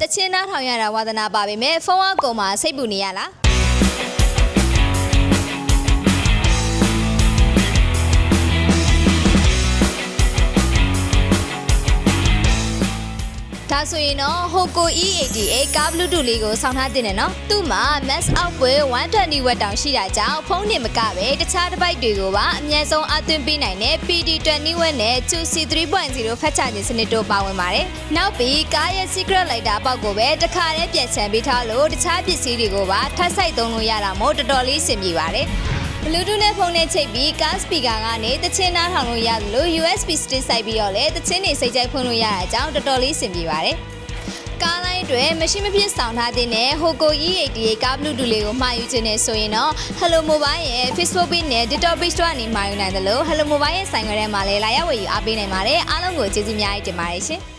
တချင်းနားထောင်ရတာဝါသနာပါပေမဲ့ဖုန်းအကောင်မှာစိတ်ပူနေရလားဒါဆိုရင်တော့ Hoco E88 ကား Bluetooth လေးကိုဆောင်းထားတင်တယ်နော်သူ့မှာ max output 120W တောင်ရှိတာကြောင့်ဖုန်းတင်မကပဲတခြား device တွေကိုပါအမြဲဆုံးအသွင်းပေးနိုင်တဲ့ PD20W နဲ့ 2C 3.0 fast charging စနစ်တို့ပါဝင်ပါတယ်နောက်ပြီးကားရဲ့ secret lighter ပေါက်ကိုပဲတစ်ခါတည်းပြန်ချန်ပေးထားလို့တခြားပစ္စည်းတွေကိုပါထပ်ဆိုင်သုံးလို့ရတာမို့တော်တော်လေးအဆင်ပြေပါတယ်Bluetooth နဲ့ဖုန်းနဲ့ချိတ်ပြီးကားစပီကာကနေတချင်းနားထောင်လို့ရတယ်လို့ USB stick စိုက်ပြီးတော့လည်းတချင်းတွေစိတ်ကြိုက်ဖွင့်လို့ရတဲ့အကြောင်းတော်တော်လေးအဆင်ပြေပါတယ်။ကားလိုင်းတွေမရှိမဖြစ်ဆောင်ထားတဲ့ Hoco E88 ကား Bluetooth လေးကိုမှာယူခြင်းနဲ့ဆိုရင်တော့ Hello Mobile ရဲ့ Facebook page နဲ့ TikTok page တို့ကနေမှာယူနိုင်တယ်လို့ Hello Mobile ရဲ့ဆိုင်ခွဲထဲမှာလည်းလာရောက်ဝယ်ယူအားပေးနိုင်ပါတယ်။အားလုံးကိုကျေးဇူးအများကြီးတင်ပါတယ်ရှင်။